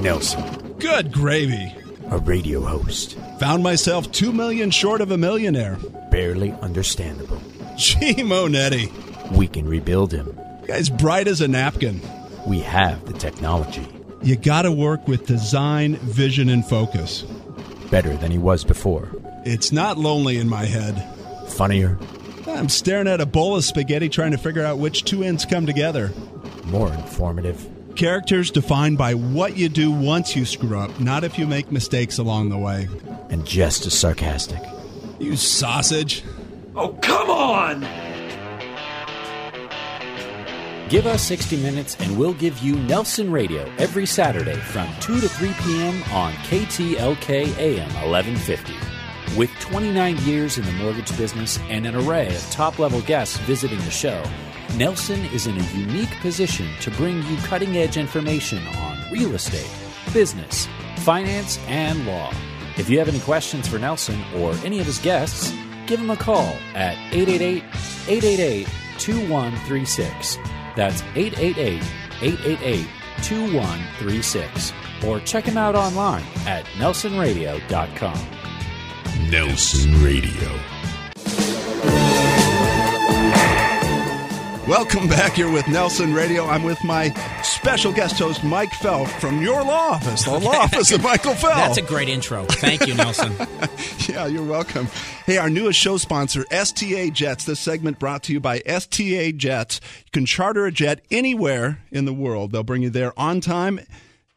Nelson. Good gravy. A radio host. Found myself 2 million short of a millionaire. Barely understandable. Gee, Monetti. We can rebuild him. Guy's bright as a napkin. We have the technology. You gotta work with design, vision, and focus. Better than he was before. It's not lonely in my head. Funnier. I'm staring at a bowl of spaghetti trying to figure out which two ends come together. More informative. Characters defined by what you do once you screw up, not if you make mistakes along the way. And just as sarcastic. You sausage. Oh, come on! Give us 60 minutes and we'll give you Nelson Radio every Saturday from 2 to 3 p.m. on KTLK AM 1150. With 29 years in the mortgage business and an array of top-level guests visiting the show, Nelson is in a unique position to bring you cutting-edge information on real estate, business, finance, and law. If you have any questions for Nelson or any of his guests, give him a call at 888-888-2136. That's 888-888-2136. Or check him out online at nelsonradio.com. Nelson Radio. Welcome back here with Nelson Radio. I'm with my special guest host, Mike Fell, from your law office, the law office of Michael Fell. That's a great intro. Thank you, Nelson. Yeah, you're welcome. Hey, our newest show sponsor, STA Jets. This segment brought to you by STA Jets. You can charter a jet anywhere in the world. They'll bring you there on time.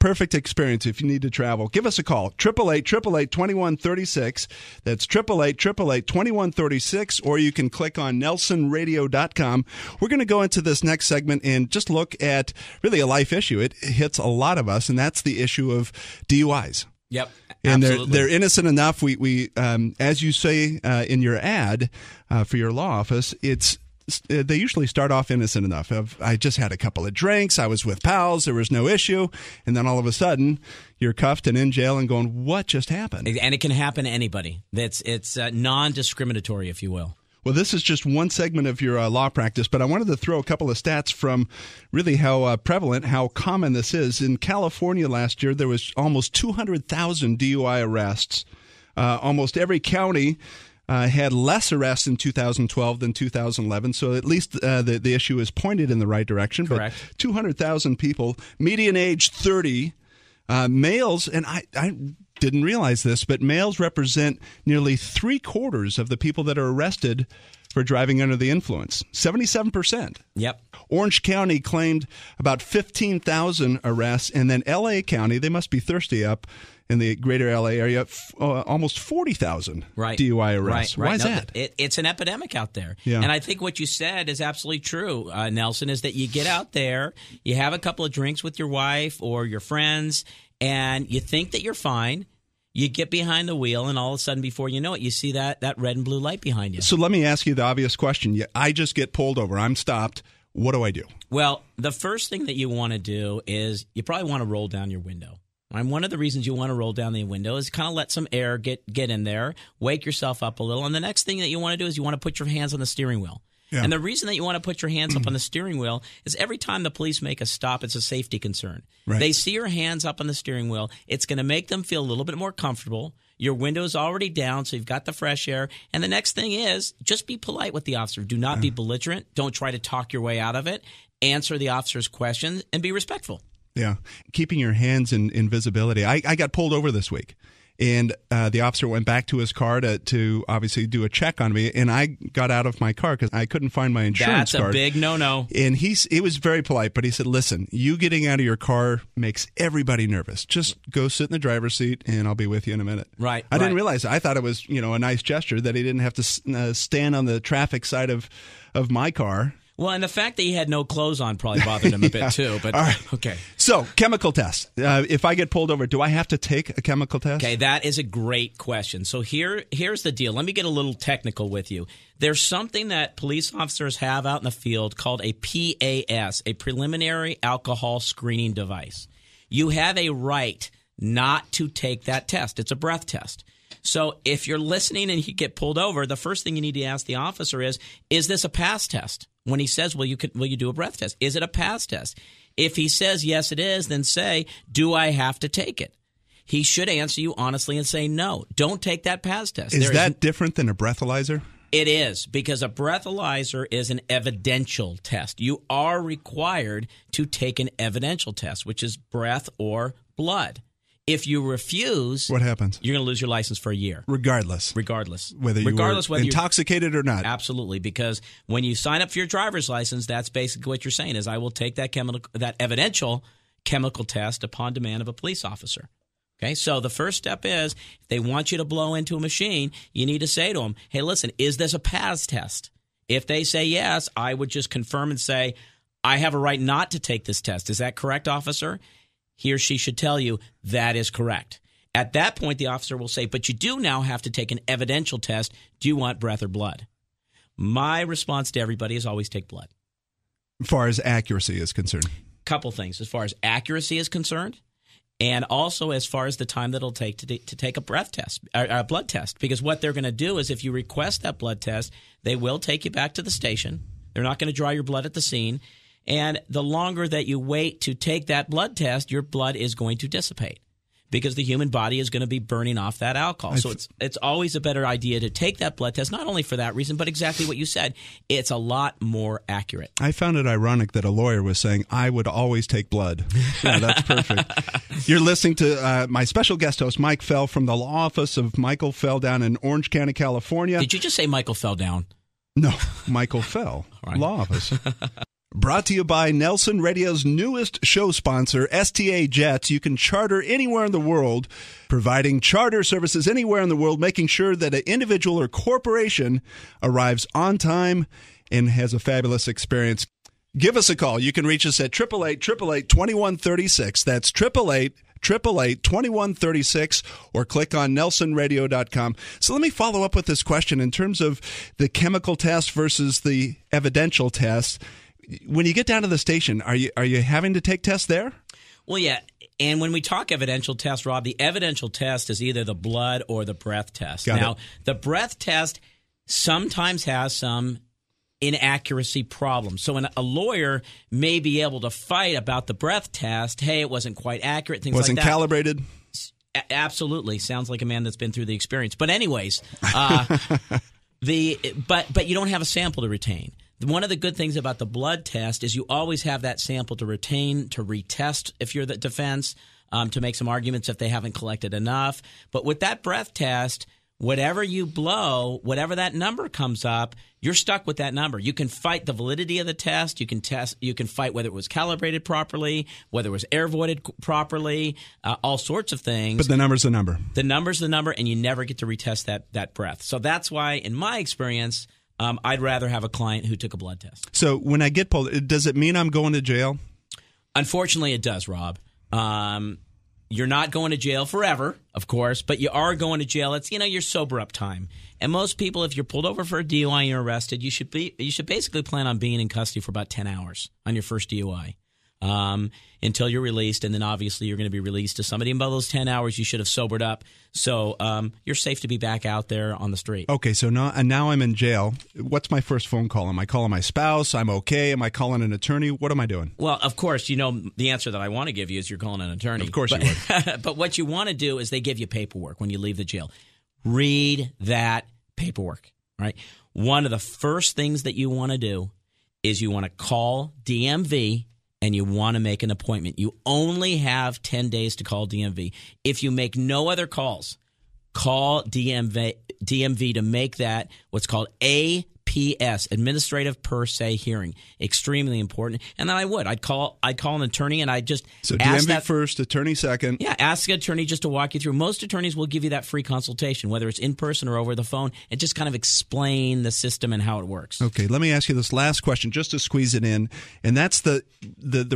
Perfect experience if you need to travel. Give us a call, 888-888-2136. That's 888-888-2136, or you can click on nelsonradio.com. We're going to go into this next segment and just look at really a life issue. It hits a lot of us, and that's the issue of DUIs. Yep, and absolutely. they're innocent enough. We as you say in your ad for your law office, they usually start off innocent enough. I just had a couple of drinks. I was with pals. There was no issue. And then all of a sudden, you're cuffed and in jail and going, what just happened? And it can happen to anybody. It's non-discriminatory, if you will. Well, this is just one segment of your law practice, but I wanted to throw a couple of stats from really how prevalent, how common this is. In California last year, there was almost 200,000 DUI arrests. Almost every county had less arrests in 2012 than 2011, so at least the issue is pointed in the right direction. Correct. But 200,000 people, median age 30, males, and I didn't realize this, but males represent nearly 3/4 of the people that are arrested for driving under the influence, 77%. Yep. Orange County claimed about 15,000 arrests, and then L.A. County, they must be thirsty up in the greater L.A. area, almost 40,000 DUI arrests. Right. Why is that? It's an epidemic out there. Yeah. And I think what you said is absolutely true, Nelson, is that you get out there, you have a couple of drinks with your wife or your friends, and you think that you're fine. You get behind the wheel, and all of a sudden, before you know it, you see that red and blue light behind you. So let me ask you the obvious question. I just get pulled over. I'm stopped. What do I do? Well, the first thing that you want to do is you probably want to roll down your window. And one of the reasons you want to roll down the window is kind of let some air get in there, wake yourself up a little. And the next thing that you want to do is you want to put your hands on the steering wheel. Yeah. And the reason that you want to put your hands up on the steering wheel is every time the police make a stop, it's a safety concern. Right. They see your hands up on the steering wheel. It's going to make them feel a little bit more comfortable. Your window's already down, so you've got the fresh air. And the next thing is just be polite with the officer. Do not be belligerent. Don't try to talk your way out of it. Answer the officer's questions and be respectful. Yeah. Keeping your hands in visibility. I got pulled over this week, and the officer went back to his car to obviously do a check on me, and I got out of my car because I couldn't find my insurance card. That's a big no-no. And he was very polite, but he said, listen, you getting out of your car makes everybody nervous. Just go sit in the driver's seat, and I'll be with you in a minute. Right. I didn't realize that. I thought it was a nice gesture that he didn't have to stand on the traffic side of my car. Well, and the fact that he had no clothes on probably bothered him a bit too. But okay. So, chemical test. If I get pulled over, do I have to take a chemical test? Okay, that is a great question. So here's the deal. Let me get a little technical with you. There's something that police officers have out in the field called a PAS, a preliminary alcohol screening device. You have a right not to take that test. It's a breath test. So if you're listening and you get pulled over, the first thing you need to ask the officer is this a pass test? When he says, will you do a breath test? Is it a pass test? If he says, yes, it is, then say, do I have to take it? He should answer you honestly and say, no, don't take that PAS test. Is that different than a breathalyzer? It is, because a breathalyzer is an evidential test. You are required to take an evidential test, which is breath or blood. If you refuse, what happens? You're going to lose your license for a year. Regardless. Whether you're intoxicated or not. Absolutely, because when you sign up for your driver's license, that's basically what you're saying is, I will take that evidential chemical test upon demand of a police officer. Okay, so the first step is, if they want you to blow into a machine, you need to say to them, hey, listen, is this a PAS test? If they say yes, I would just confirm and say, I have a right not to take this test. Is that correct, officer? He or she should tell you that is correct. At that point, the officer will say, but you do now have to take an evidential test. Do you want breath or blood? My response to everybody is always take blood. As far as accuracy is concerned? Couple things. As far as accuracy is concerned, and also as far as the time that it'll take to take a breath test, a blood test. Because what they're going to do is, if you request that blood test, they will take you back to the station. They're not going to draw your blood at the scene. And the longer that you wait to take that blood test, your blood is going to dissipate, because the human body is going to be burning off that alcohol. So it's always a better idea to take that blood test, not only for that reason, but exactly what you said. It's a lot more accurate. I found it ironic that a lawyer was saying, I would always take blood. Yeah, that's perfect. You're listening to my special guest host, Mike Fell, from the law office of Michael Fell down in Orange County, California. Did you just say Michael fell down? No, Michael Fell, right. Law office. Brought to you by Nelson Radio's newest show sponsor, STA Jets. You can charter anywhere in the world, providing charter services anywhere in the world, making sure that an individual or corporation arrives on time and has a fabulous experience. Give us a call. You can reach us at 888-888-2136. That's 888-888-2136, or click on nelsonradio.com. So let me follow up with this question in terms of the chemical test versus the evidential test. When you get down to the station, are you having to take tests there? Well, yeah. And when we talk evidential test, Rob, the evidential test is either the blood or the breath test. Now, the breath test sometimes has some inaccuracy problems. So a lawyer may be able to fight about the breath test. Hey, it wasn't quite accurate, things like that. Wasn't calibrated? Absolutely. Sounds like a man that's been through the experience. But anyways, but you don't have a sample to retain. One of the good things about the blood test is you always have that sample to retain, to retest if you're the defense, to make some arguments if they haven't collected enough. But with that breath test, whatever you blow, whatever that number comes up, you're stuck with that number. You can fight the validity of the test. You can fight whether it was calibrated properly, whether it was air voided properly, all sorts of things. But the number's the number. The number's the number, and you never get to retest that breath. So that's why, in my experience, I'd rather have a client who took a blood test. So when I get pulled, does it mean I'm going to jail? Unfortunately, it does, Rob. You're not going to jail forever, of course, but you are going to jail. It's, your sober up time. And most people, if you're pulled over for a DUI and you're arrested, you should basically plan on being in custody for about 10 hours on your first DUI. Until you're released, and then obviously you're going to be released to somebody. And by those 10 hours, you should have sobered up. So you're safe to be back out there on the street. Okay, so now I'm in jail. What's my first phone call? Am I calling my spouse? I'm okay. Am I calling an attorney? What am I doing? Well, of course, the answer that I want to give you is you're calling an attorney. Of course you would. But what you want to do is they give you paperwork when you leave the jail. Read that paperwork, right? One of the first things that you want to do is you want to call DMV, and you want to make an appointment. You only have 10 days to call DMV. If you make no other calls, call DMV to make that what's called APS, Administrative Per Se Hearing. Extremely important. And then I'd call an attorney, and I'd just so ask DMV first, attorney second. Yeah, ask an attorney just to walk you through. Most attorneys will give you that free consultation, whether it's in person or over the phone, and just kind of explain the system and how it works. Okay, let me ask you this last question just to squeeze it in, and that's the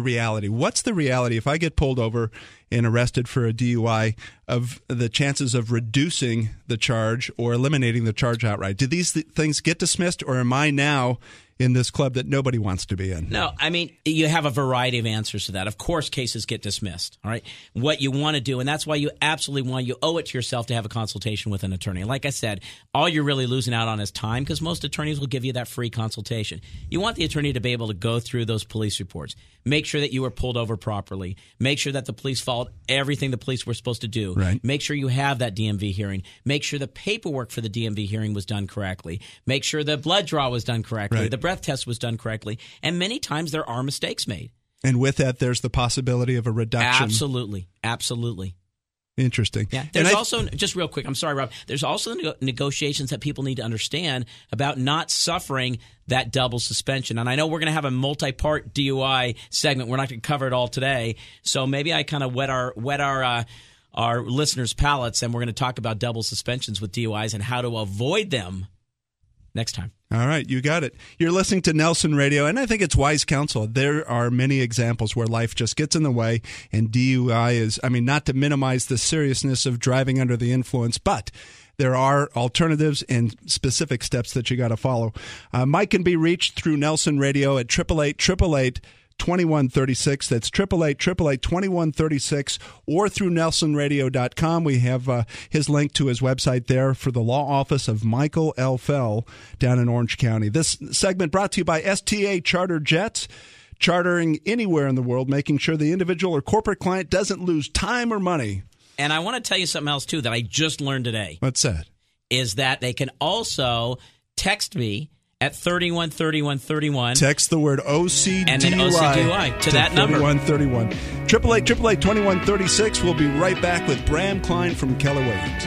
reality. What's the reality if I get pulled over and arrested for a DUI of the chances of reducing the charge or eliminating the charge outright? Do these things get dismissed, or am I now in this club that nobody wants to be in? No, I mean, you have a variety of answers to that. Of course, cases get dismissed, all right? What you want to do, and that's why you absolutely you owe it to yourself to have a consultation with an attorney. Like I said, all you're really losing out on is time, because most attorneys will give you that free consultation. You want the attorney to be able to go through those police reports, make sure that you were pulled over properly, make sure that the police followed everything the police were supposed to do, right. Make sure you have that DMV hearing, make sure the paperwork for the DMV hearing was done correctly, make sure the blood draw was done correctly, right. the breath test was done correctly, and many times there are mistakes made. And with that, there's the possibility of a reduction. Absolutely. Interesting. Yeah. There's also, just real quick, I'm sorry, Rob, there's also negotiations that people need to understand about not suffering that double suspension. And I know we're going to have a multi-part DUI segment. We're not going to cover it all today. So maybe I kind of wet our listeners' palates, and we're going to talk about double suspensions with DUIs and how to avoid them next time. All right, you got it. You're listening to Nelson Radio, and I think it's wise counsel. There are many examples where life just gets in the way, and DUI is, not to minimize the seriousness of driving under the influence, but there are alternatives and specific steps that you got to follow. Mike can be reached through Nelson Radio at 888-888-2136. That's 888-888-2136, or through nelsonradio.com. We have his link to his website there for the law office of Michael L. Fell down in Orange County. This segment brought to you by STA Charter Jets. Chartering anywhere in the world, making sure the individual or corporate client doesn't lose time or money. And I want to tell you something else, too, that I just learned today. What's that? Is that they can also text me at 313131. Text the word OCDUI. And then OCDUI to that number. 3131. 888-888-2136. We'll be right back with Bram Klein from Keller Williams.